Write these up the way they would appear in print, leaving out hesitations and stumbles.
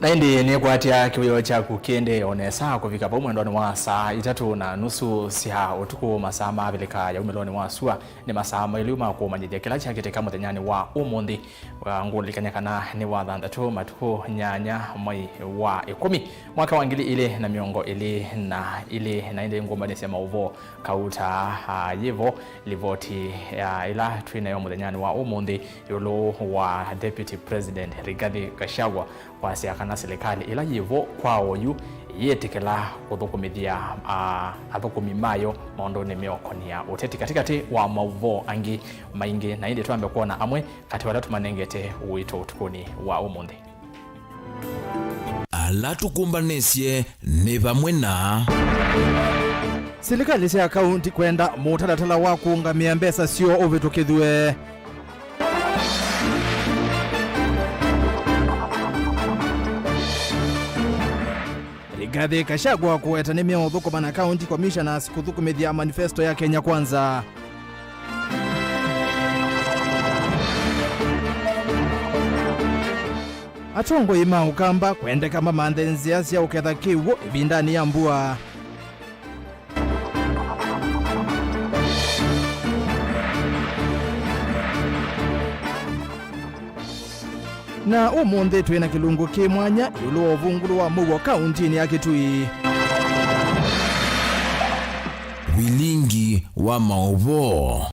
Na hindi ni kuatia kiwio cha kukende onesa kufika pa mwendo wa saa 3:30 cia utuku masaa mabilika ya umeloni wa sua ni masaa mailuma ku manyithia kila cha kiteka muthenyani wa umundi wa ngulikanyakana ni wa 6 matuku nyanya mai wa 10 mwaka wa 2024 na ile ngomba ni sema Mauvoo kauta yivo livoti ila twina yo muthenyani wa umundi yulo wa deputy president Rigathi Gachagua wasiakana serikali ila yivo kwao yu yetikela kuthukumithia athukumimayo maondoni miokonia uteti katikati wa Mauvoo angi maingi na indi twambe kuona amwe kati wala tumanengete uito utukuni wa umundi ala tukumbanisye ni vamwe na serikali cia kaunti kwenda mutaratara wa kuungamia mbesa sio uvitukithwe Rigathi Gachagua kuetanimia uthukumana county commissioners kuthukumithia manifesto ya Kenya Kwanza. Atongo ima ukamba kwende kama mandenzia cia uketha kiwo ibindani ya mbua. Na umundi twina kilungu kimwanya yulo ovungulu wa Mauvoo county ni Kitui. Vilingi wa Mauvoo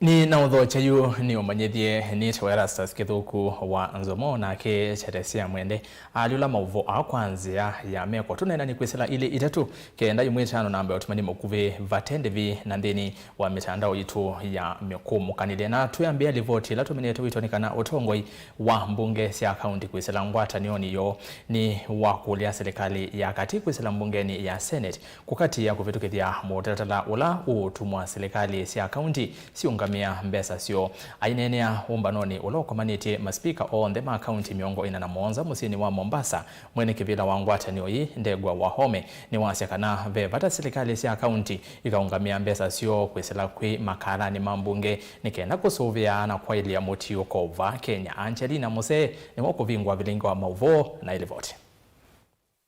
ni na udhocha yu ni umanyithie ni ERASTUS kithuku wa NZOMO na ke cheresia mwende alula Mauvoo akwanzia ya meko tunena ni kwisela ile itatu kenda yumwitano namba otumani mukuve vatendevi na ndeni wa mitandao yitu ya mekumu kanile na tuyambia livoti la tuminete witonikana utongoi wa mbunge sia county kwisela ngwata nioni yo ni wakulia serikali ya kati kwisela mbungeni ya Senate kukati ya kuvitukithia mutatala ula utumwa serikali sia county siunga mbesa sio ainenea umbanoni ulokomanite maspika on the county miongo 47 musini wa Mombasa mwene kivila wa ngwata nioi ndegwa wa home ni wasiakana vevata serikali sia county ikaungamia mbesa sio kwisela kwi makalani mambunge nikenda kusuvia na kwa ili ya motio kova Kenya. Angelina Mose ni wako vingwa Vilingi wa Mauvoo na ile vote.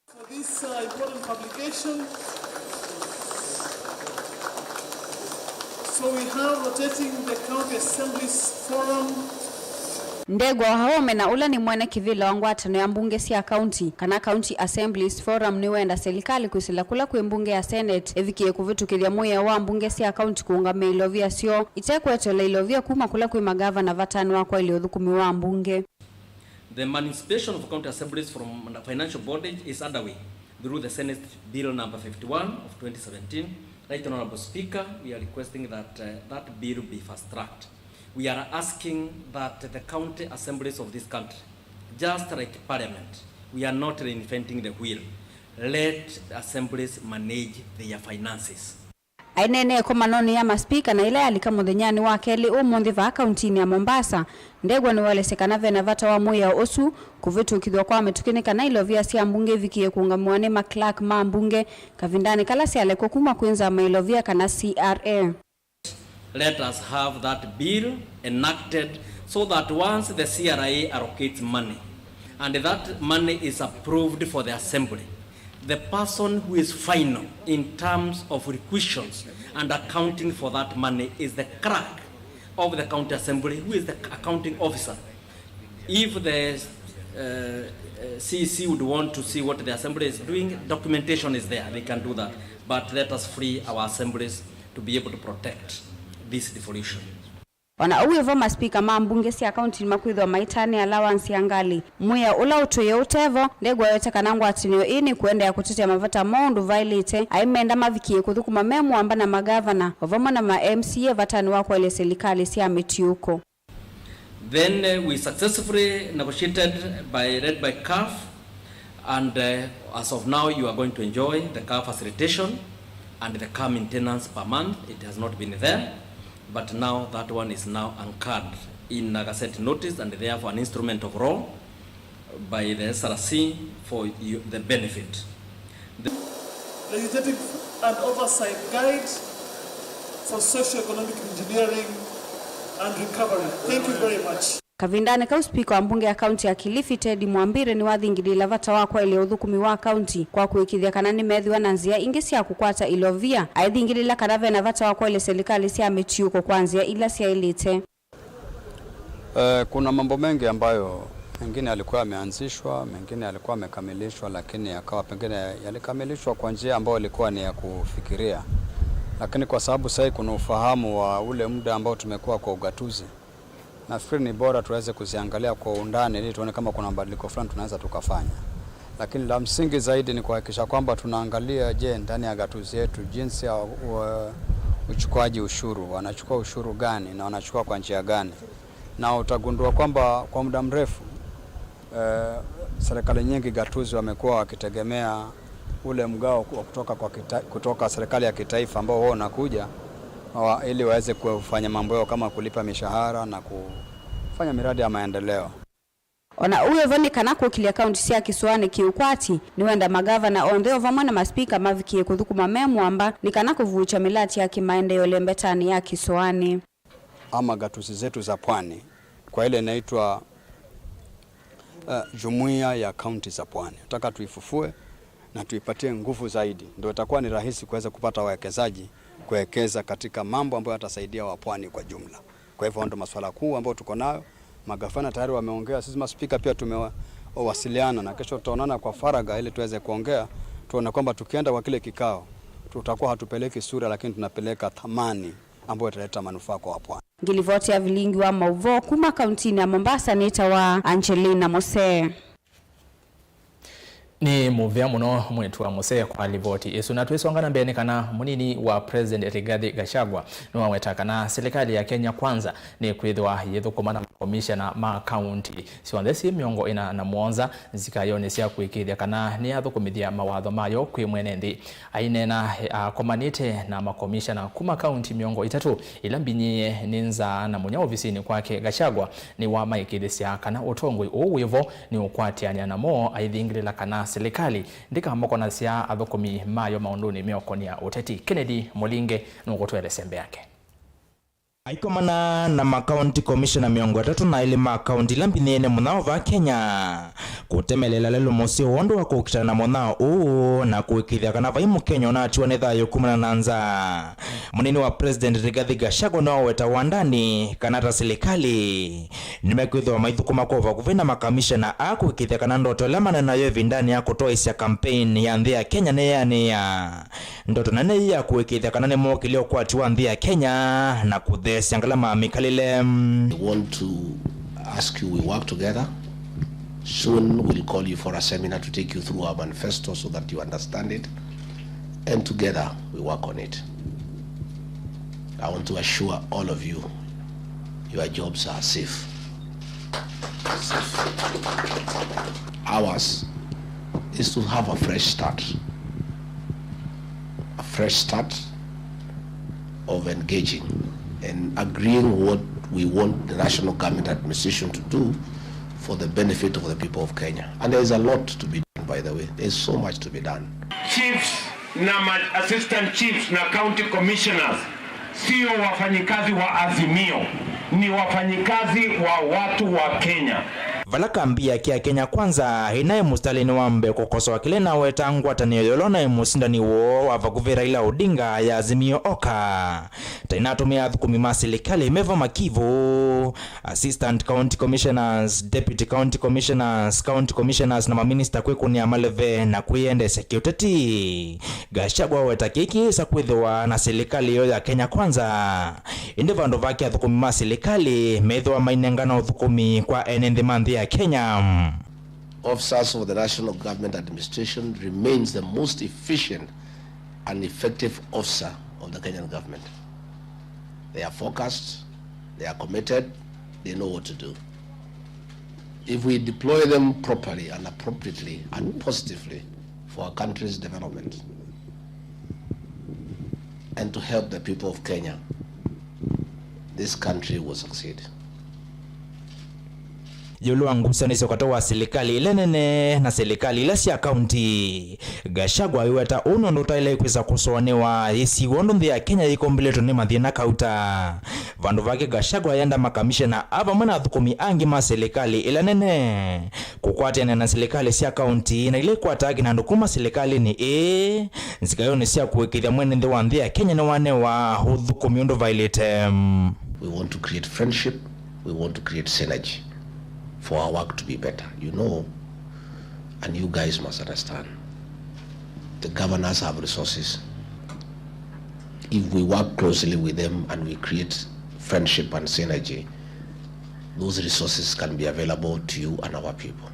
For this important publication, so we have rotating the county assemblies forum. Ndegwa home na ula ni mwene kivila wa ngwatano ya mbunge sia county kana county assemblies forum ni wenda serikali kusila kula kwe mbunge ya Senate evikie kuvitukithia moya wa mbunge sia county kuungame ilovia sio itekwetole ilovia kuma kula kwe magavana vatano wa kwa ili uthukumi wa mbunge. The emancipation of county assemblies from financial bondage is underway through the Senate Bill number 51 of 2017. Right, Honorable Speaker, we are requesting that that bill be fast-tracked. We are asking that the county assemblies of this country, just like Parliament, we are not reinventing the wheel. Let the assemblies manage their finances. Ainene kwa manoni ya maspika na ile alika muthenyani wa keli umundi va county ya Mombasa ndegwa ni walesekana vena vata wa moya osu kuvitukithwa kwa metukinika na ilovia sia mbunge vikie kuungamwane ma clerk ma mbunge kavindani kala sia leko kuma kuenza mailovia kana CRA. Let us have that bill enacted so that once the CRA allocates money and that money is approved for the assembly, the person who is final in terms of requisitions and accounting for that money is the clerk of the county assembly, who is the accounting officer. If the CEC would want to see what the assembly is doing, documentation is there, they can do that. But let us free our assemblies to be able to protect this devolution. Wana uwevo maspika mbunge sia county makwithwa maitani allowance ya ngali muya ula utuye utevo ndegwa yote kanangwa atinio ini kuenda ya kutetea mavata mondu violate aimenda mavikie kuthukuma memu amba na magavana wavoma na ma MCA vatani wako ile serikali sia metiuko. Then we successfully negotiated led by CAF and as of now you are going to enjoy the CAF facilitation and the car maintenance per month. It has not been there. But now that one is now anchored in a Gazette notice and therefore an instrument of law by the SRC for the benefit. The Legislative and Oversight Guide for Socio-Economic Engineering and Recovery. Thank you very much. Kavindane ka speaker wa mbunge ya kaunti ya Kilifi Ted Mwambire ni wathingirila vata wakwa ile uthukumi wa kaunti kwa kuikithia kana ni methiwa na nzia ingi cia kukwata ilovia aithingirila kana vena vata wakwa ile serikali cia mitiuko kwanzia ila cia ilite. Kuna mambo mengi ambayo mengine yalikuwa yameanzishwa, mengine yalikuwa yamekamilishwa, lakini yakawa pengine yalikamilishwa kwa njia ambayo ilikuwa ni ya kufikiria. Lakini kwa sababu sasa kuna ufahamu wa ule muda ambao tumekuwa kwa ugatuzi, nafikiri ni bora tuweze kuziangalia kwa undani ili tuone kama kuna mabadiliko fulani tunaweza tukafanya. Lakini la msingi zaidi ni kuhakikisha kwamba tunaangalia ndani ya gatuzi yetu jinsi ya uchukuaji ushuru, wanachukua ushuru gani na wanachukua kwa njia gani. Na utagundua kwamba kwa muda mrefu serikali nyingi gatuzi wamekuwa wakitegemea ule mgao kutoka serikali ya kitaifa ambao wao unakuja ili waweze kufanya mambo yao kama kulipa mishahara na kufanya miradi ya maendeleo. Ona uwe vani kana kukilia kaunti cia Kisuani kiukwati ni wenda magavana ondeo vamwe na maspika mavikie kuthukuma memwamba ni kana kuvucha milati ya kimaendeleo lembetani ya Kisuani. Ama gatuzi zetu za pwani kwa ile inaitwa jumuiya ya kaunti za pwani. Nataka tuifufue na tuipatie nguvu zaidi. Ndio itakuwa ni rahisi kuweza kupata wawekezaji kuwekeza katika mambo ambayo yatasaidia wapwani kwa jumla. Kwa hivyo ndio masuala kuu ambayo tuko nayo. Magavana tayari wameongea, sisi maspika pia tumewasiliana na kesho tutaonana kwa faraga ili tuweze kuongea, tuone kwamba tukienda kwa kile kikao tutakuwa hatupeleki sura lakini tunapeleka thamani ambayo italeta manufaa kwa wapwani. Ngilivoti ya Vilingi wa Mauvoo kuma kaunti ya Mombasa nita wa Angelina Mose. Ni muvya muno mwetu wa Mose kwa livoti isu na tuisongana mbele kana munini wa President Rigathi Gachagua no weta kana serikali ya Kenya kwanza ni kwithwa yithukuma na commissioner ma county siwandesi miongo ina na muonza zikayonesia kuikithia kana ni athukumithia mawatho mayo kwi mwene nthi ainena komanite na makomishana kuma county miongo itatu ila mbinyie ninza na munya ofisini kwake Gachagua ni wa maikithisia kana utongoi uwivo ni ukwatiania na mo aithingirila kana serikali ndika moko na sia athukumi mayo maunduni miokonia uteti. Kennedy Molinge nugotwele sembe yake. Aikomana na makaunti commissioner miongo tatu na ile makaunti lambinene munao va Kenya kutemelela lelo mosi wondo wa kukitana munao na kuikithia kana vaimu Kenya na atiwa netha yokumana nanza munini wa President Rigathi Gachagua no weta wandani kanata serikali nimekwithwa maithukuma kwa kuvena makamishana akuikithia kana ndoto lamana nayo vindani ya kutoa isia campaign ya nthi ya Kenya ne ya ndoto nane ya kuikithia kana ne mokilio kwa atiwa nthi ya Kenya na kuthe I want to ask you, we work together. Soon we'll call you for a seminar to take you through our manifesto so that you understand it. And together we work on it. I want to assure all of you, your jobs are safe. Ours is to have a fresh start. A fresh start of engaging and agreeing what we want the national government administration to do for the benefit of the people of Kenya. And there is a lot to be done, by the way. There is so much to be done. Chiefs na assistant chiefs na county commissioners sio wafanyikazi wa Azimio, ni wafanyikazi wa watu wa Kenya. Valakambia kia Kenya kwanza inaye mustalini wambe kukosoa kile na wetangwa taniyolona musindani wo wavakuvira ila Odinga ya Azimio Oka tainatumia thukumi serikali meva makivu assistant county commissioners, deputy county commissioners na maminister kwikunia maleve na kuiendesha kiuteti. Gachagua weta kiki sa kwithwa na serikali yo ya Kenya kwanza indi vandu vake thukumi serikali methwa mainengana thukumi kwa enenthi manthi ya Kenya. Officers of the National Government Administration remains the most efficient and effective officer of the Kenyan government. They are focused, they are committed, they know what to do. If we deploy them properly and appropriately and positively for our country's development and to help the people of Kenya, this country will succeed. yulwa ngusanisyo katoa serikali ile nene na serikali ile cia county. Gachagua iweta uno ndutaile kwisa kusonewa isi wondo nthi ya Kenya ikombileto ni mathina kauta. Vandu vake Gachagua yenda makamishena ava mwana thukumi angi ma serikali ile nene kukwatiana na serikali cia county na ile kwatagi na ndukuma serikali ni nzikayo ni cia kuwekithia mwene nthi wa nthi ya Kenya na wane wa thukumi undu violate. We want to create friendship, we want to create synergy for our work to be better. You know, and you guys must understand, the governors have resources. If we work closely with them and we create friendship and synergy, those resources can be available to you and our people.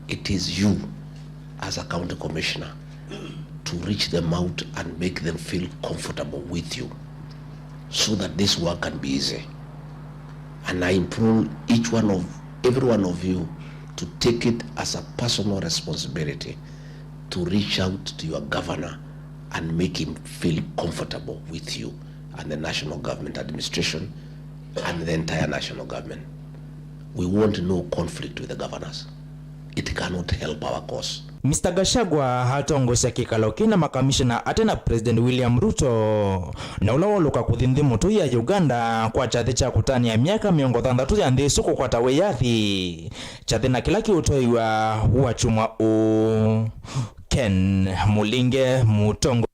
It is you as a county commissioner to reach them out and make them feel comfortable with you so that this work can be easy. And I implore every one of you to take it as a personal responsibility to reach out to your governor and make him feel comfortable with you and the national government administration and the entire national government. We want no conflict with the governors. It cannot help our cause. Mr. Gachagua hatongosha kikalo kina makamishina atena President William Ruto na ulawoluka kuthindi mutu ya Uganda kwa chathi cha kutani ya miaka 60 ya nthi suku kwa tawe yathi chathi na kila kiutoiwa huwa chumwa Ken Mulinge Mutongo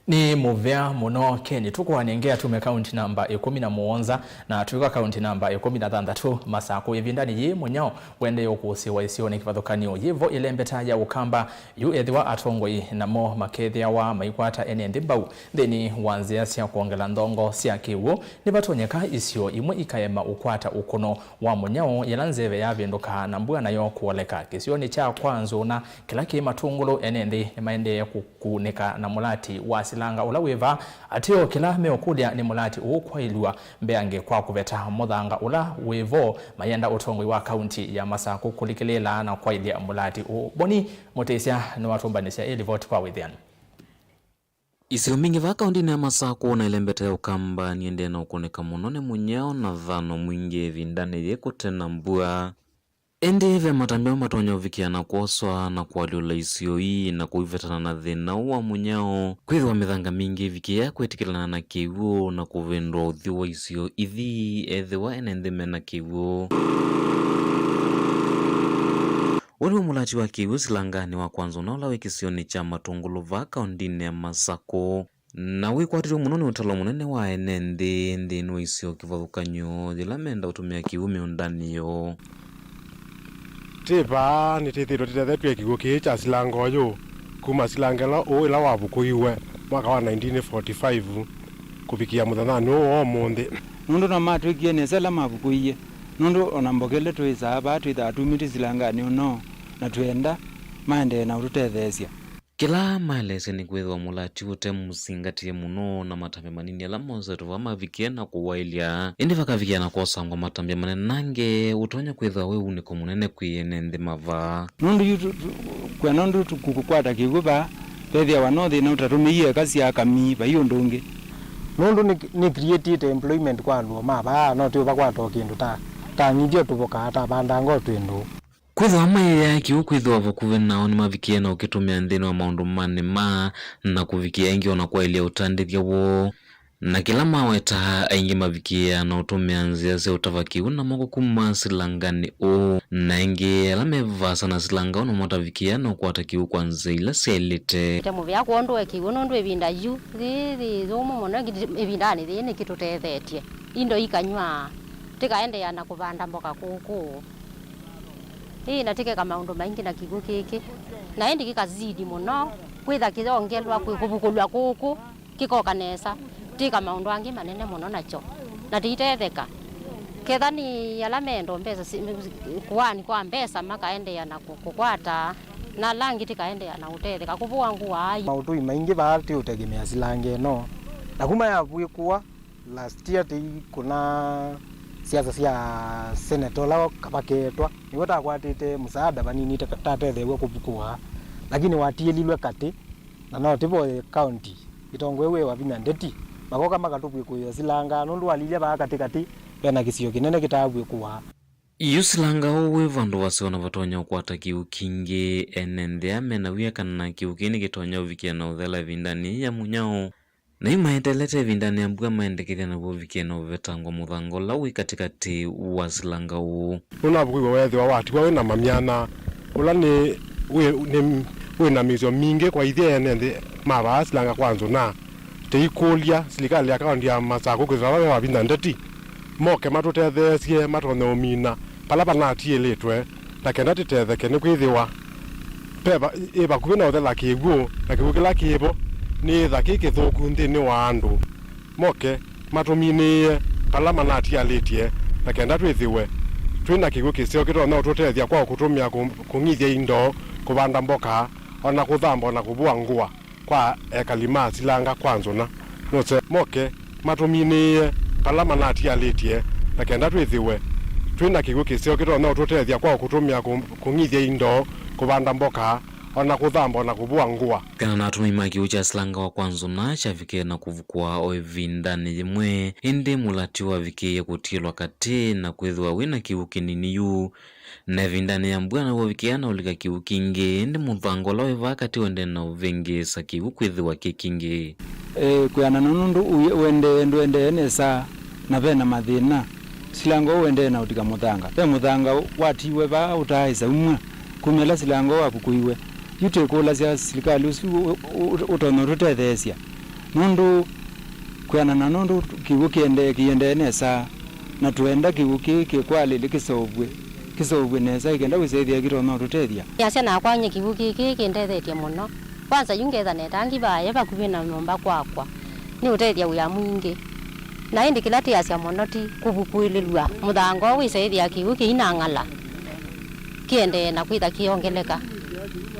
ni muvea muno Kenya tukwanengea tume county namba 17 na tuika county namba 16 masako yivindani yi munyao wende yokusiwa isione kivathukanio yivo ilembeta ya ukamba yu ethiwa atongoi namo makethia wa maikwata ene ndimbau theni wanzia cia kuongela ndongo cia kiwu ni batonyeka isio imwe ikaema ukwata ukono wa munyao yalanzeve ya vinduka na mbua nayo kuoleka kisioni cha kwanzo na kila kimatungulu ene ndi maende kukuneka na mulati wa silanga ula weva atio kila meokulia ni mulati ukwailwa mbeange kwa kuveta muthanga ula wevo mayenda utongoi wa county ya Masako kulikilela na kwailia mulati boni motesia ni watumbanisha ili vote kwa withian Isio mingi va kaunti ya Masako na ilembeta ya ukamba niende na ukoneka munone munyao na dhano mwingi vindane ye kutena mbua ende ve matambia matonyo vikiana kuoswa na kualiula isio hii na kuivetana na thina wa munyao kwithwa mithanga mingi vikia kwetikilana na kiwu na kuvendwa uthiwa isio ithi ethiwa enendhime na kiwu wali wa mulati wa kiwu silangani wa kwanza unaulawe kisioni cha matungulu va kaundini ya Masako na wikwatiri muno ni utalo munene wa enende ndinu isio kivathukanyo thila menda utumia kiwu miundaniyo tipa ni tithiro titethetwe kigo kicha silango yo kuma silangela o ila wavukuiwe mwaka wa 1945 kufikia muthanani o monde nundu na matwikie ne sela mavukuiye nundu onambokele twisa ba twitha tumiti silangani no na twenda maende na ututethesia kila malese ni kwithwa mulati ute musingatie muno na matambe manini ala mose tuva mavikia na kuwailia indi vakavikia na kuosangwa matambe manene nange utonya kwithwa we uniko munene kwiene nthi mava nundu kwenondu kukukwata kiguba tethia wanothi na utatumiie kasi ya kami ba hiyo ndungi nundu ni created employment kwa andu mava no tu bakwata kindu ta nyidio tuvoka hata bandango twindu kwithwa maya kiu kwithwa vakuve nao ni mavikia na ukitumia nthini wa maundu manema na kuvikia ingi ona kwailia utandithia wo na kila maweta aingi mavikia na utumia nzia se utavakiu na moko kuma silangani o na ingi alamevasa na silanga ona matavikia na ukwata kiu kwa nze ila selite temu vya kuondoe kiu nondu evinda yu thi zomo mona evindani thi ni kitutethetie indo ikanywa tikaende ya na kuvanda mboka kuku hii natike kama maundu maingi na kigu kiki na endi kikazidi muno kwitha kithongelwa kuvukulwa kuku kikokanesa tika maundu angi manene muno nacho na titetheka kethani yalamendo mbesa kuani kwa mbesa makaende ya na kukwata na langi tikaende ya na utetheka kuvua nguwa ai maundu maingi baati utegemea silange no na kuma ya kuwa last year kuna siasa cia senator lao kapaketwa niwe takwatite musaada banini tatethewe kuvukuha lakini watielilwe kati na no tipo county itongwe we wavinya ndeti makoka makatupwe kuyo silanga nundu alilia ba kati pena kisio kinene kitabu kuwa yusilanga uwe vandu wasiona vatonya ukwata kiu kingi enendea menawia kana kiu kini kitonya uvikia na uthela vindani ya munyao na imaendelete vindani ya mbua maendekithia na uvikia na uvetangwa muthango lawi katikati wasilanga uu unavukiwa wethi wa wati wawe na mamiana ula ni na mizio mingi kwa ithia enende mava silanga kwanzo na teikulia silikali ya kaundi ya Masako kizarawe wa vinda ndeti moke matutethesie matone umina pala panatie litwe na kenda titetheke ni kwithiwa peva iba kubina uthela kiguo na kigukila kibo ni thaki kithuku nthini wa andu moke matuminie pala manatie alitie na kenda twithiwe twina kigu kisio kitona ututethia kwa kutumia kungithia indo kubanda mboka ona kuthamba na kubua ngua kwa ekalima silanga kwanzo na nose moke matuminie pala manatie alitie na kenda twithiwe twina kigu kisio kitona ututethia kwa kutumia kungithia indo kubanda mboka ona kuthamba na kubua ngua kana natumima kiu cha silanga wa kwanzo na chavike na kuvukua oevindani yimwe indi mulati wa vike ya kutilwa kati na kwithwa wina kiu kinini yu na vindani ya mbua na wavikiana ulika kiu kingi indi muthango la weva kati wende na uvingi sa kiu kwithwa kikingi kuyana nundu wende enesa na vena mathina silango wende na utika muthanga pe muthanga watiwe ba utaisa umwa kumela silango wapukuiwe yute kula sia serikali utono rutethesia nundu kuyana na nundu kiwu kiende nesa na tuenda kiwu kwali likisovwe nesa ikenda wisethia kitono rutethia yase na kwanye kiwu kiendethetie muno kwanza yungetha netangi baye bakuvi na nyumba kwakwa ni utethia uya mwingi na indi kila tiasia muno ti kuvukuililwa muthango wisethia kiwu kiinang'ala kiende na kwitha kiongeleka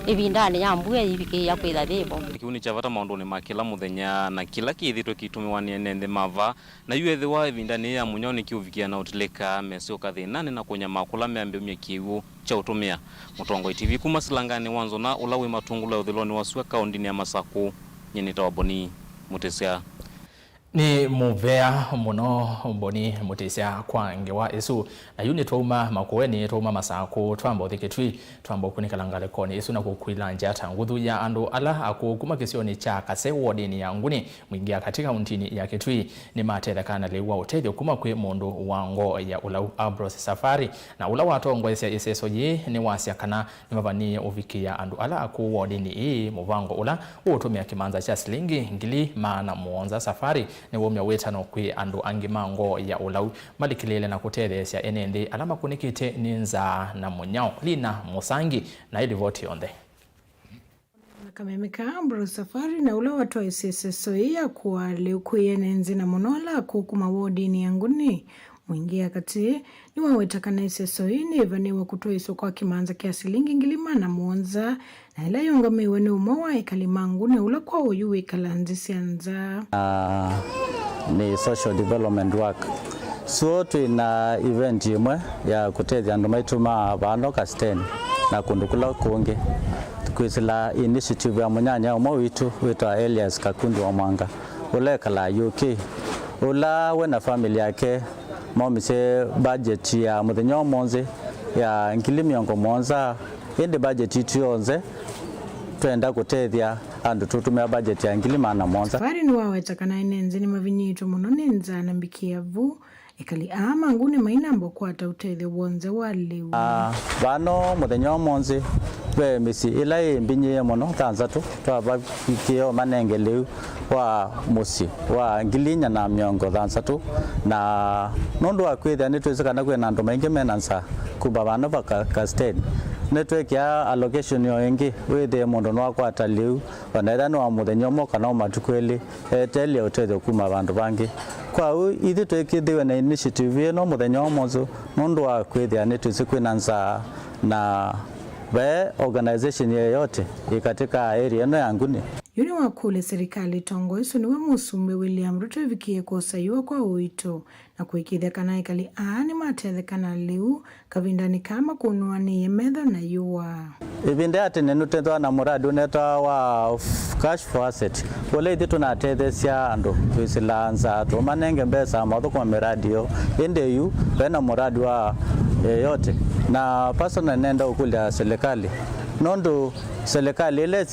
ibindani ya mbua ibiki ya kwitha thibo kiuni chavata maunduni makila muthenya na kila kithito kitumiwanie nende mava na yuethiwa ibindani ya munyoni kiuvikia na utileka mesio kathinani na kunya makula meambia kiwu cha utumia Mutongo TV kuma silangani wanzo na ulawi matungula uthiloni wasua kaundini ya Masako nyeni tawaboni mutesia ni muvea muno mboni mutesia kwa ngewa esu na yuni twauma makuweni twauma Masako twamba uthiketwi twamba kunikalangale koni esu na kukwila njata nguthu ya andu ala akukuma kisioni cha Kase wodini ya nguni mwingia katika untini ya Kitui ni matethekana lewa utethio kuma kwi mundu wango ya ulau Abros Safari na ula watongwesya iseso yi ni wasya kana ni mavani uvikia andu ala akuwodini ii muvango ula utumia kimanza cha silingi ngili maana muonza Safari ni womya wetano kwi andu angimango ya ulau malikilele na kutetheesya enende alama kunikite ninza na munyao lina musangi na ili voti onde Kamemeka Abros Safari na ula watu wa SSSO ya kuwa liukuyenenzi na monola kukuma wodini yanguni mwingia kati ni wawetakana SSSO ni vaniwa kutoa iso kwa kimanza kia silingi ngilima na muonza na ila yongamewe ni umowa ikalimangu na ula kwa uyuwe kalanzi sianza ni social development work so tuina event yimwe ya kutethia andu maituma vano kasteni na kundukula kungi tukwisila initiative ya munyanya umwe witu witwa Elias Kakundi wa Mwanga ulekala UK ula wena family yake momise budget ya muthenya umonzi ya ngili miongo monza indi budget itu yonze twenda kutethia andu tutumia budget ya ngili mana monza Safari ni wawetakana enenzi ni mavinyitu muno nenza na mbikia vu ikali ama ngune mainambo kwata utethio wonze waliu vano muthenya umonzi we misi ila imbinye muno tanzatu twaba kikio manenge liu wa musi wa ngilinya na miongo tanzatu na nundu akwithia ni twizikana kwina andu maingi menansa kuba vano bakasteni netwekia allocation yo ingi withe mundu no akwata liu onaitha no muthenya mo kana matukweli eteli utethio kuma vandu vangi kwa ithi twikithiwe na initiative no muthenya umonzo nundu akwithia ni twizikwinansa na be organization yeyote katika area no yanguni yuni wa kule serikali tongo isu niwe musumbe William Ruto vikie kusayua kwa uito na kuikithia kana ikali aani matethekana liu kavindani kama kunuani medha na yuwa. Ibinde ati nenutethwa na muradi unetwa wa cash for asset. Kule ithi tunatethesia andu twisilanza tumanenge mbesa motho kwa miradi yo. Inde yu pena muradi wa yote na personal nenda ukulia serikali. Nondo serikali ile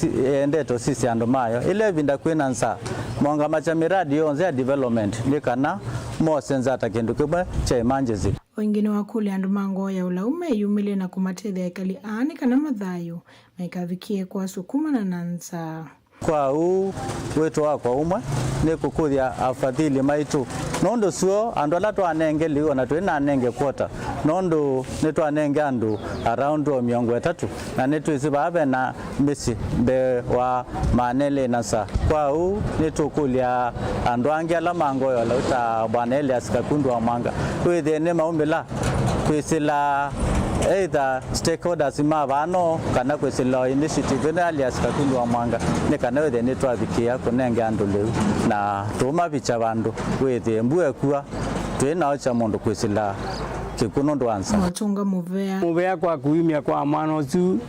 endeto sisi andu mayo ile vinda kwinansa mwanga macha miradi yonze ya development nikana mo senza takindu kubwa cha emergency. Wengine wa kule andu mango ya ulaume yumile na kumatethia ikali aani kana mathayo maikavikie kwa sukuma na nansa. Kwa huu wetu kwa umwe ni kukuthia afadhili maitu nondo suo andu ala twanenge liu na twina anenge kwota nondo ni twanenge andu around 300 na ni twisibabe na misi be wa manele nasa. Kwa huu ni tukulia andu ange ala mango ya lauta bwanele asikakundu wa manga twithene maumbila twisila either stakeholders mavano kana kwisila initiative na alias kakundu wa mwanga ni kana wethe ni twavikia kunenge andu liu na tuma bicha bandu wethe mbue kwa twina ocha mundu kwisila kikuno ndwanza matunga muvea kwa kuimia kwa mano su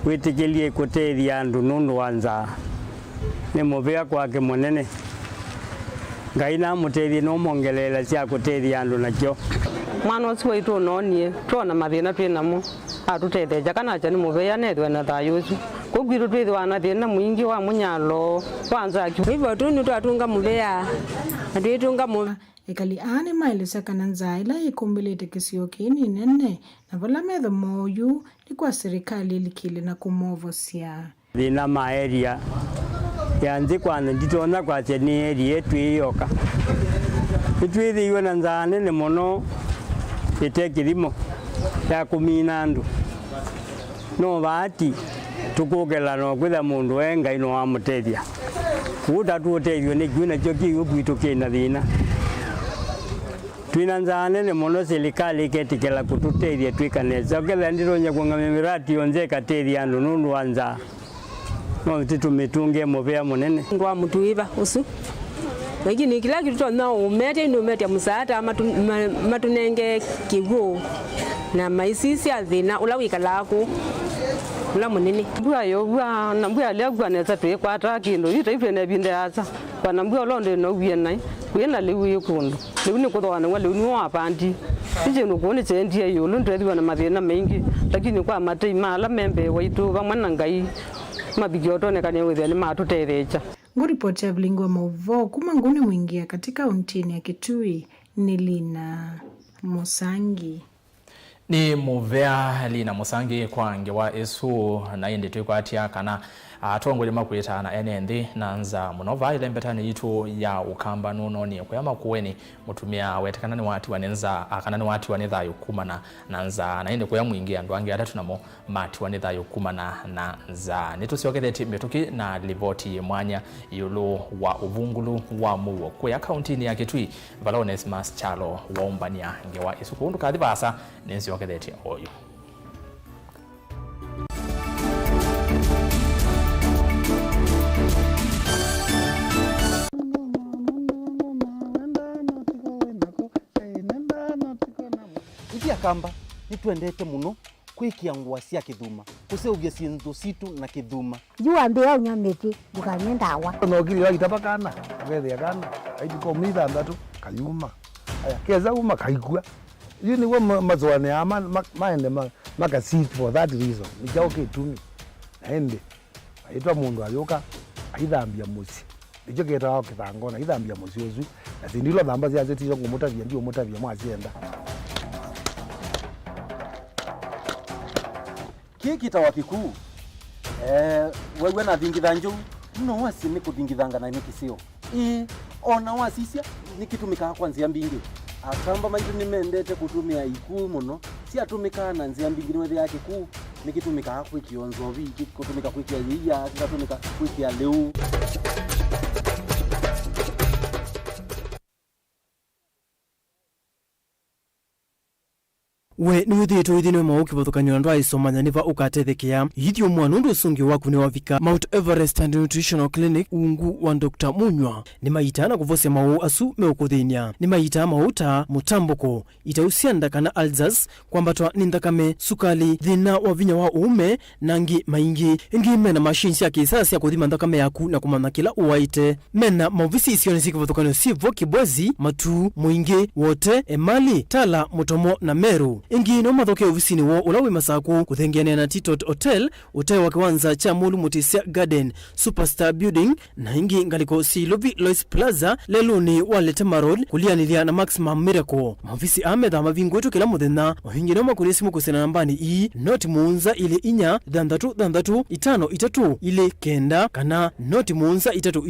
wetikilie kutethia andu nundu wanza ni muvea kwake munene ngai na mutethie no mongelela cia kutethia andu nakyo mwana ucio waitu nonie twona mathina twinamo atutetheja kana acha ni muvea nethwe na thayucu kugwiru twithwa na thina mwingi wa munyalo wanzaki hivyo tu ni twatunga muvea atwitunga muvea ikali aani mailisa kana nzaila ikumbilite kisio kini nene na vala metho moyu ni kwa serikali ilikile na kumovosia thina ma area yanzi kwanza nditona kwa ni area yetu iyoka itwithiwe na nzaa nene muno itekirimo ya kumina andu no bati tukugela no kwitha mundu wenga ino wa mutethia kuta tuotethio ni kwina kyo kiu bwitu kina thina twina nzaa nene muno serikali iketikela kututethia twikaneza oketha ndironya kuanga miradi yonze katethia andu nundu wanza no titumitunge muvea munene ndwa mutuiva usu lakini kila kitu tuna umete ni umete musaata matunenge kiwo na maisisi athina ula wikalako ula munene bua yo bua na bua le bua neza twe kwata kindu ite ifene binde aza bana bua londe no wienai kwena lewi kundu lewi ni kuthwana wale ni wa pandi ije no kone chendie yo lundu ethiwa na mathina maingi lakini kwa matei mala membe waitu bamwana ngai mabigioto kane wethe ni matutethecha. Nguripoti ya Vilingi wa Mauvoo kuma nguni mwingia katika untini ya Kitui ni Lina Musangi. Ni muvea Lina Musangi kwa ngewa esu na indi tukwatia kana atongole makwita na NND nanza munova ile mbetani yitu ya ukamba nuno ni kuyama kuweni mutumia wetekana ni watu wanenza akana ni watu wanetha yukuma na nanza na indi kuyamu ingia ndo ange atatu namo matu wanetha yukuma na nanza nitusioketheti metuki na livoti mwanya yulu wa uvungulu wa Mauvoo kwa akaunti ya Kitui Valones Mas Chalo waumbania ngewa esu kundu kathibasa nisioketheti oyu. Kamba nitwendete muno kwikia ngwa cia kithuma kuseugia cienzo situ na kithuma jua mbea unyamete dukanye ndawa no kili wa kitapakana wethe akana aidi ko mitha ndatu kayuma aya keza uma kaikua yuni wa mazwane ama maende maka seat for that reason nikao kitumi ende aitwa mundu ayoka aithambia musi ijo ketao kithangona aithambia musi uzu na sindilo thamba cia zeti ngo mutavia ndio mutavia mwacienda kiki tawakiku wewe na thingitha nju no wasi ni kuthingithanga na nikisio ona wasisia nikitumika kwanzia mbingi akamba maitu nimendete kutumia iku muno si atumika na nzia mbingi wewe yake ku nikitumika kwikionzo vi kutumika kwikia yia kutumika kwikia leu we ni uthito ithine mauki bothukanyo ndo aisomanya niva ukatethekia yithio mwana undu usungi waku ni wavika Mount Everest and Nutritional Clinic ungu wa Dr. Munywa ni maitana kuvosia mau asu meukuthinia ni maita mauta mutamboko itausianda kana alzas kwambatwa ni nthakame sukali thina wa vinya wa uume nangi maingi ingi mena machines ya kisasa ya kuthima nthakame yaku na kumana kila uwaite mena mauvisi isioni sikivothukanyo sivo kibwezi matu muingi wote emali tala mutomo na meru ingi no mathoke ofisini wo ulawi masaku kuthengiania na Titot Hotel utewa kiwanza cha Mulu Mutisia Garden Superstar Building na ingi ngaliko Silovi Lois Plaza leluni Waletema Road kulianilia na Maximum Miracle mavisi amedha mavingo yetu kila muthenya mahingi no makulisimu kusena nambani i noti muunza ile inya dandatu itano itatu ile kenda kana noti muunza itatu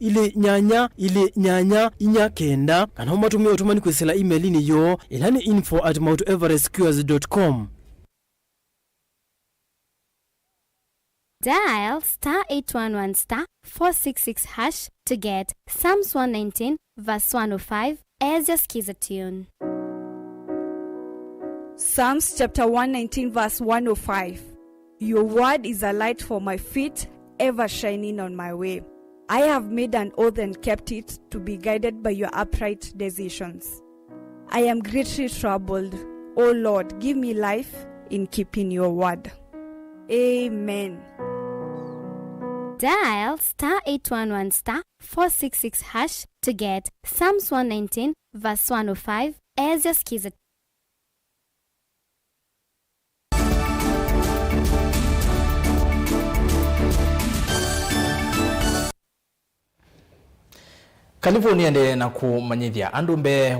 ile nyanya inya kenda kana umatumia utumani kwesela email ni yo ilani info@mounteverestcures.com. Dial *811*466# to get Psalms 119 verse 105 as your skiza tune. Psalms chapter 119 verse 105. Your word is a light for my feet, ever shining on my way. I have made an oath and kept it, to be guided by your upright decisions. I am greatly troubled. O Lord, give me life in keeping your word. Amen. Dial *811*466# to get Psalms 119 verse 105 as your skiza. California nde na kumanyithia andumbe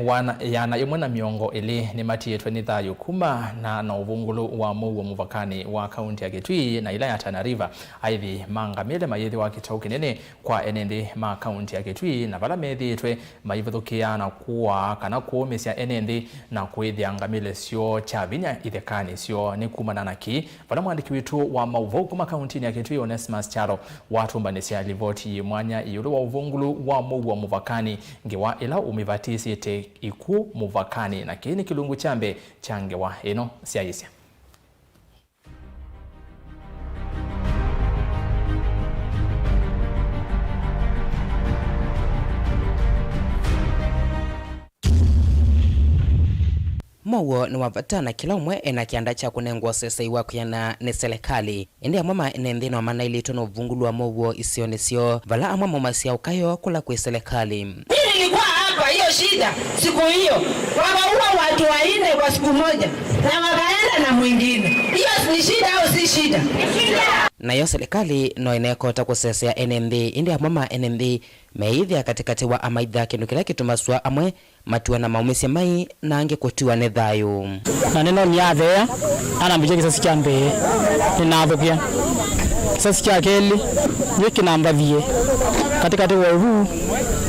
yana imwe na miongo ili ni mati yetu ni thayo kuma na uvungulu wa Mauvoo muvakani wa kaunti ya Kitui na ila ya Tana River aithi mangamile mayithi wa kitau kinene kwa enende ma kaunti ya Kitui na vala methi itwe maivuthukia na kuwa kana kuumisya enende na kuithia ngamile sio cha vinya ithekani sio ni kumana na ki vala mwandiki witu wa Mauvoo kuma kaunti ya Kitui Onesimus Charo watumbanisya livoti mwanya iyulu wa uvungulu wa Mauvoo muvakani ngewa ila umivatisi te iku muvakani na kini kilungu chambe changewa ino siaisya. Mauvoo ni wavatana kila umwe ena kianda cha kunengwa sesa iwa kuyana ni serikali indi amwama enendhino wa mana ili tono uvungulu wa Mauvoo isionisio vala amwama masia ukayo kula kwe serikali. Mimi nilikuwa hapa hiyo shida siku hiyo wakaua watu 4 kwa siku moja na wakaenda na mwingine. Hiyo ni shida au si shida? Na yo serikali no inekota kusesea NMD indi amwama NMD meithia katikati wa amaitha kindu kila kitumaswa amwe matua na maumisi mai na ange kutiwa ne thayu na neno ni athea ana mbije kisasi kya mbe ni nathukia kisasi kya keli yiki namba thie katikati wa huu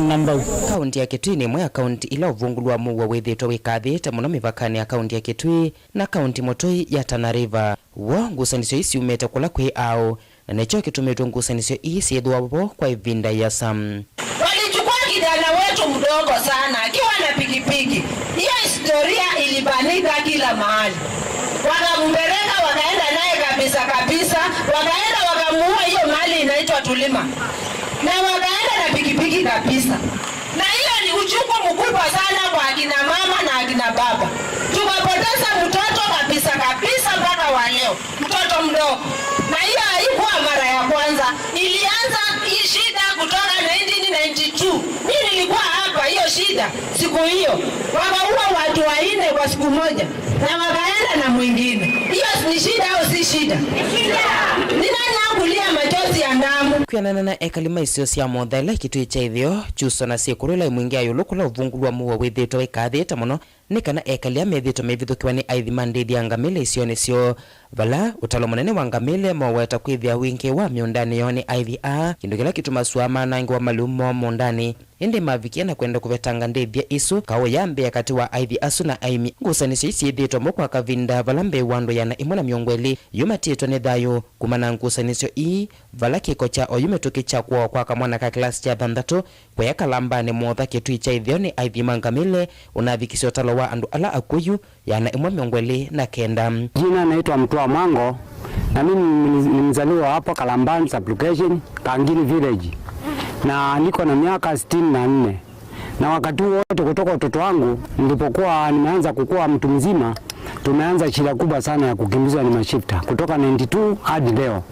namba kaunti ya Kitui ni mwe kaunti ila uvungulu wa Mauvoo withitwo wikathite muno mivakani ya kaunti ya Kitui na kaunti motoi ya Tana River wo ngusanisyo isi umete kula kwi ao na necho kitumitwe ngusanisyo isi ithwavo kwa ivinda ya sam. Walichukua kijana wetu mdogo sana akiwa na pikipiki. Hiyo historia ilibanika kila mahali. Wakampeleka wakaenda naye kabisa wakaenda wakamuua hiyo mali inaitwa Tulima. Na wakaenda na pikipiki kabisa. Na hiyo ni uchungu mkubwa sana kwa akina mama na akina baba. Tukapoteza mtoto kabisa mpaka wa leo. Mtoto mdogo. Na hiyo haikuwa mara ya kwanza. Ilianza hii shida kutoka 1992. Mimi nilikuwa hapa hiyo shida siku hiyo. Wakaua watu 4 kwa siku moja na wakaenda na mwingine. Hiyo ni shida au si shida? Ninanyangulia machozi ya damu. Kuyanana na ekalima isio sia mothele Kitui cha ithio chuso na sikurula imwingia yulukula uvungulu wa Mauvoo withitwo wikathite muno ni kana ekalia methitwo mevithukiwa ni aithi mandithi ya ngamile isionisio vala utalo munene wa ngamile moweta kwithia wingi wa miundani yoni aithi a kindu kila kitumaswa manangi wa malumo mundani indi mavikia na kwenda kuvetanga ndithia isu kawo yambe kati wa aithi asu na aimi ngusanisyo isi ithitwo mukwa kavinda vala mbe wando yana imwe na miongo ili yumatitwo ni thayu kumana ngusanisyo ii vala kiko cha oyumetuki cha kwa kamwana ka klasi cha 6 kwaya kalamba ni motha Kitui cha ithio ni aithi mangamile unavikisyo talo wa andu ala akuyu yana imwe miongweli na kenda. Jina naitwa Mtua Mango na mimi ni mzaliwa hapo Kalambani Sublocation Kangini Village na niko na miaka 64. Na wakati wote kutoka utoto wangu nilipokuwa nimeanza kukua mtu mzima, tumeanza shida kubwa sana ya kukimbizwa ni mashifta kutoka 92 hadi leo.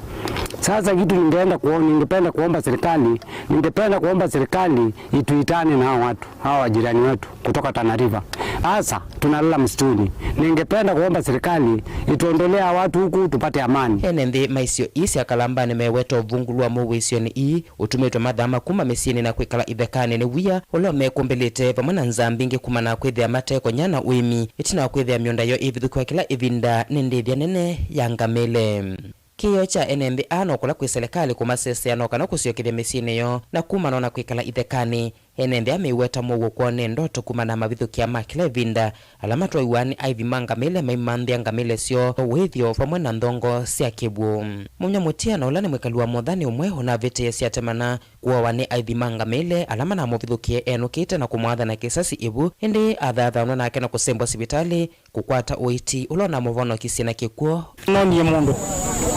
Sasa kitu ningependa kuomba serikali ituitane na hao watu, hao wajirani wetu kutoka Tana River. Sasa tunalala msituni. Ningependa kuomba serikali ituondolea watu huku tupate amani. Enende maisio isi akalambani meweto vungulwa Mauvoo isioni ii utumetwa madhama kuma mesini na kwikala ithekane ni wia ulo mekumbelete pamwana nzambingi kumana kwithia mateko nyana uimi itina kwithia miondayo ivithukwa kila ivinda nindithia nene ya ngamile. Kiyo cha NMB anokula kwi serikali kumasese anokana kusiokithia mesini yo na kumana na kwikala ithekani. NMB ameiweta Mauvoo kuone ndoto kumana mavithukia makila vinda alama twa iwani aivimanga mele maimandhia ngamile sio withio pamwe na ndongo sia kibu. Munyamutia na ulani mwekaliwa modhani umwe una vete sia temana kuwa wani aivimanga mele alama na mavithukie enukite na kumwadha na kisasi ibu hindi adhathanwa na kena kusembwa sibitali kukwata uiti ulona muvono kisina kikuo. Noni mundu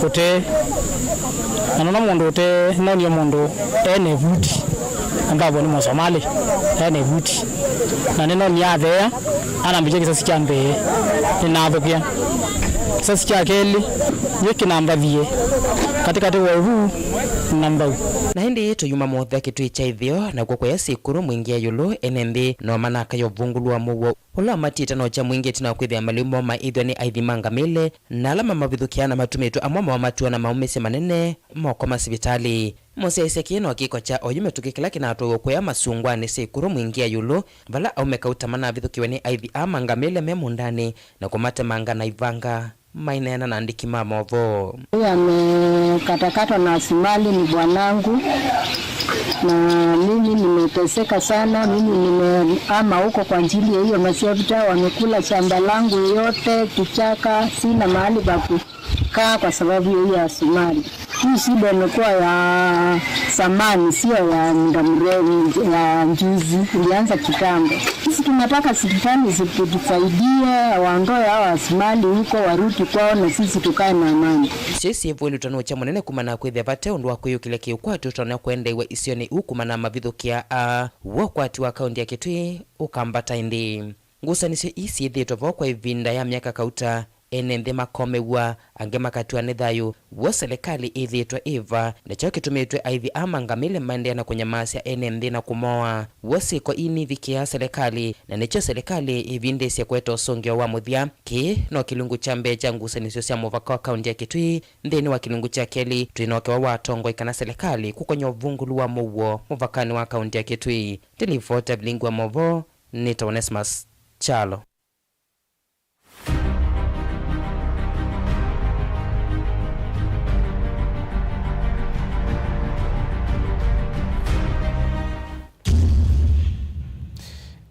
ute anona mundu ute noni mundu ene vuti ngabo ni Mosomali ene vuti na neno ni athea anambije kisasi kya mbe ninathukia kisasi kya keli yiki namba vie katikati wa huu namba na hindi yetu yuma mothe kitu cha ithio na kwa sikuru mwingia yulu NMB no manaka yo vungulwa Mauvoo ulo matita no cha mwingia tina kwithia malimo ma ithio ni aithimanga mile na alama mavithukiana matumitu amwama wa matua na maumese manene moko masibitali. Mose kino kiko cha oyume tukikila kinato kwa masungwani sikuru mwingia yulu vala aumeka utamana vithukiwa ni aithi amangamile memundani na kumate manga na ivanga mainena na andiki Mauvoo. Amekatakatwa na asimali ni bwanangu na mimi nimeteseka sana. Mimi nimeama huko kwa ajili ya hiyo masiavita, wamekula shamba langu yote, kichaka, sina mahali pa kukaa kwa sababu ya hiyo asimali. Hii shida imekuwa ya samani, sio ya muda mrefu, ya njuzi, ilianza kitambo. Sisi tunataka serikali zitusaidie, waondoe hao asimali huko, warudi kwao na sisi tukae na amani. Sisi vwelu tano cha mwanene kumana kwithia vate undu wakuyo kile kiukwatu tona kwenda iwe isioni ukumana mavithukia wakwati wa kaundi ya Kitui ukambata indi. Ngusanisio isi thito vokwa ivinda ya miaka kauta enende makomewa ange makatua nithayu wa serikali ithitwa iva na chao kitumitwe aithi amangamile maendea na kunyamasi ya enende na kumoa wasiko ini thikia serikali na necho serikali ivindesya kweta usongio wa muthia ki no kilungu cha mbeja ngusanisio sia muvaka wa kaundi ya Kitui nthini wa kilungu cha keli twinokewa watongo ikana serikali kukonya uvungulu wa Mauvoo muvakani wa kaundi ya Kitui. Tilifota Vilingi wa Mauvoo nita Onesmus Chalo.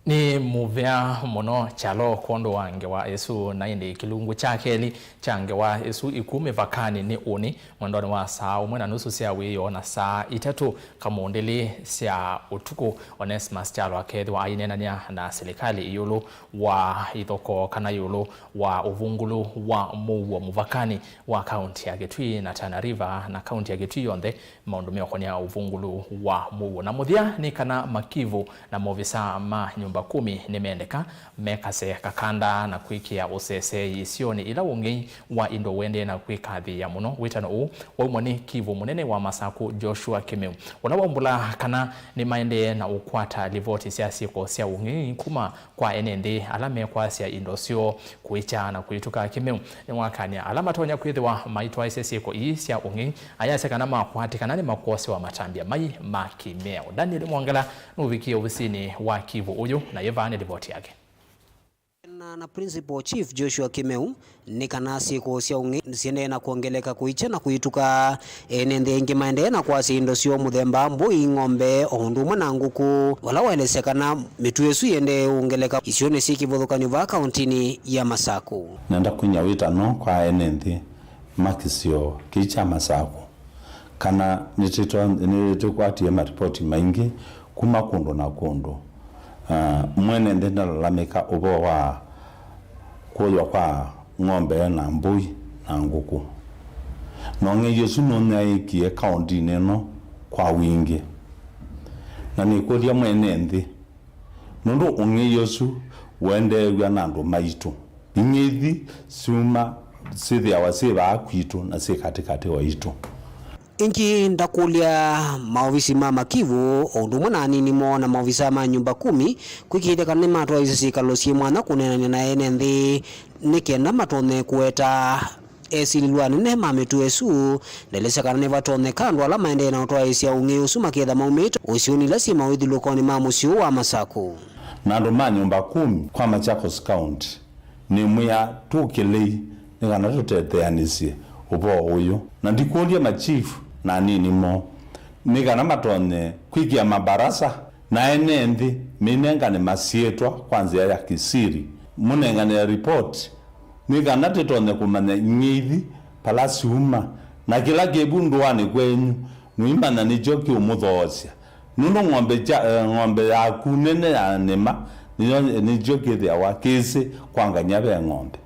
Ni muvea mono chalo kondo wange wa Yesu na indi kilungu cha keli change wa Yesu ikume vakani ni uni mwendoni wa saa umwe na nusu sia wiyo na saa itatu kamundili sia utuku. Onesmus Chalo akethi wa ainenania na serikali iyulu wa ithoko kana yulu wa uvungulu wa Mauvoo muvakani wa kaunti ya Kitui na Tana River na kaunti ya Kitui yonde maundu meokonia uvungulu wa Mauvoo na muthia ni kana makivu na movisa ma nyumba 10 nimeendeka mekase kakanda na kwikia usese isioni ila ungi wa indo wende na kwikathi ya muno witano u wa umoni Kivu munene wa Masaku Joshua Kimeu unawombula kana ni maende na ukwata livoti siasi kwa sia ungi kuma kwa enende alame kwa sia indo sio kuicha na kuituka Kimeu ni wakania alama tonya kwithiwa maitwa isesi kwa isia ungi ayase kana makwati kana ni makwose wa matambia mai makimeo. Daniel Mwangala nuvikia ofisini wa Kivu uyu na yevane ripoti yake. Na Principal Chief Joshua Kimeu ni kanasi kuosia ungi siende na kuongeleka kuicha na kuituka enende ingi maende na kwa sindo sio muthemba mbui ng'ombe ondumwe na nguku wala waelesekana mitu yesu yende ungeleka isione si kivuthukanio va kauntini ya Masaku. Nenda kunya witano kwa enende makisio kicha Masaku kana nititwa nitokwatie maripoti maingi kuma kundu na kundu mwene ndenda lameka ubo wa kuyo kwa ng'ombe na mbui na nguku nonge Yesu nona ikie kaunti neno kwa wingi na nikolia mwene ndi nondo unge Yesu wende yanando maitu ingithi suma sithi awasiba akwitu na si katikati wa itu ingi ndakulia maovisi mama Kivu ondu mwana nini mona maovisa ma nyumba 10 kwikide kanne matwa isikalo sie mwana kunena na ene ndi nikenda matone kueta esililwa nene mametu esu ndelesa kanne vatone kandwa la maende na otwa isia unge usuma keda maumito usiuni lasi mawidi lokoni mamusio wa Masako na ndo ma nyumba 10 kwa Machakos County ni muya tukilei nikana tuteteanisie upo uyu na ndikuolia machifu na nini mo nikana matone kwikia mabarasa na enendi minenga ni masietwa kwanzia ya kisiri munenga ni report nikana tetone kumanya ngithi palasi uma na kila kebundwani kwenyu nuimana ni joki umuthosia nuno ng'ombe ya kunene ya nema ni joki thia wa kisi kwanganya be ng'ombe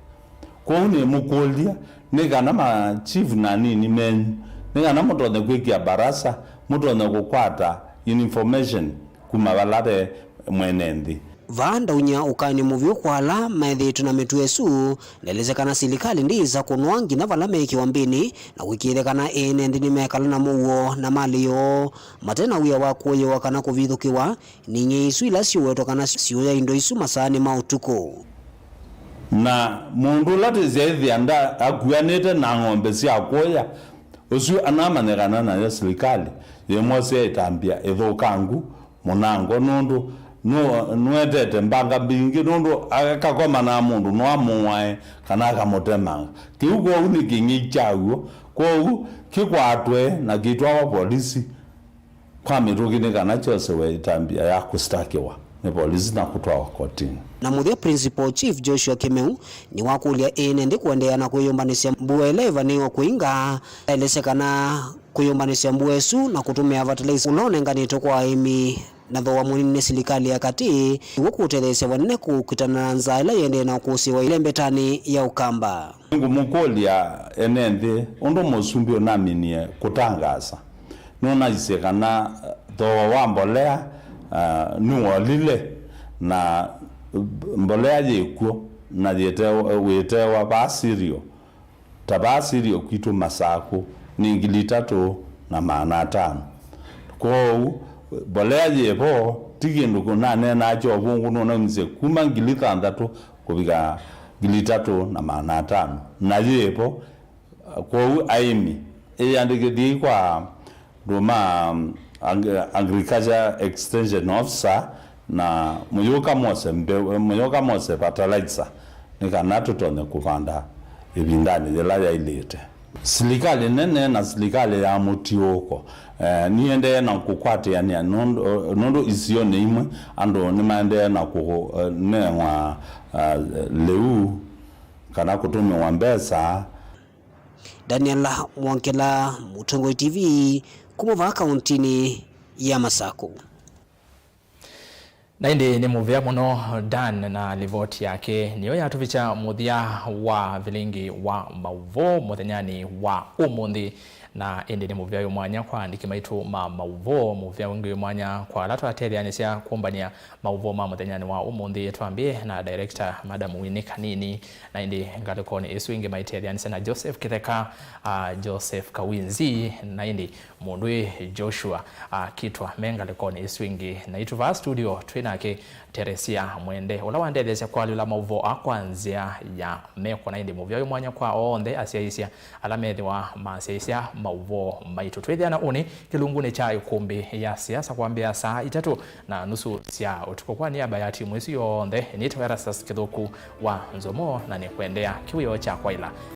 kwa une mukolia nikana ma chief na nini menyu nikana mutone kwikia barasa mutone kukwata information kumabalabe mwenendi vanda unya ukani muvyo kwala maithitu na mitu esu lelezekana silikali ndiza kunwangi na vala meki wambini na wikilekana ene ndini mekala na muwo na maliyo matena uya wakuyo wakana kuvithukiwa ninye isu ila siweto kana siyo ya indo isu masani mautuko na mundu lati zethi anda akuyanete na ng'ombe si akoya usu anamanekana na ya silikali yemose itambia ethukangu munango nundu nuetete mbanga bingi nundu akakoma na mundu no amuwae kana akamutemanga kiugo uni kingichawo kwa kikwatwe na kitwa wa polisi kwa mirugini kana chose we itambia ya kustakiwa ni polisi na kutwa kotini na muthia principal chief Joshua Kimeu ni wakulia ene ndi kuendeana kuyumbanisha mbuwe leva niyo kuinga elesekana kuyumbanisha mbuwe su na kutumia fertilizer unonenganito kwa aimi na thoa munene silikali ya kati wokutelese wanene kukitana na nzaila yende na kusiwa ile mbetani ya ukamba ngumukolia enende ondo mosumbio naminie kutangaza nona isekana thoa wa mbolea nuolile na mbolea yekuo na wetewa basirio tabasirio kitu Masako ni ngili 3.5 kwa mbolea yepo tigindu kunane na cho bungu nona mze kuma ngili 6 kubika ngili 3.5 na yepo kwa aimi eyandike kwa doma agriculture extension officer na muyoka mose fertilizer nikana tutone kupanda ibindani yela ya ilete silikali nene na silikali ya mutioko niende na kukwate yani nondo isione imwe ando nimaende na ku newa leu kana kutumia wambesa Daniela Mwankela Mutongo TV kumuva kauntini ya Masako na indi ni muvia muno Dan na livoti yake niyo yatuvicha muthia wa Vilingi wa Mauvoo muthenyani wa umuthi na indi ni muvia mwanya kwa ndiki maitu Mauvoo muvia wengi mwanya kwa latu ateliani sia kumbania Mauvoo muthenyani wa umuthi tuambie na director Madam WINAKE nini na indi ngalikoni isu ingi maiteliani sana Joseph Kitheka Joseph Kawinzi na indi mundui Joshua kitwa menga likoni isu ingi na ituva studio twinake Teresia mwende ula wandeleze kwa lula Mauvoo akwanzia ya meko na indi muvia mwanya kwa onde asiaisia alamethi wa masiaisia Mauvoo maitu twithiana uni kilungune cha ukumbi ya siasa kuambia saa 3:30 cia utuko kwa niaba ya timu isi yonde ni ERASTUS kithuku wa NZOMO na ni kuendea kiwio cha kwaila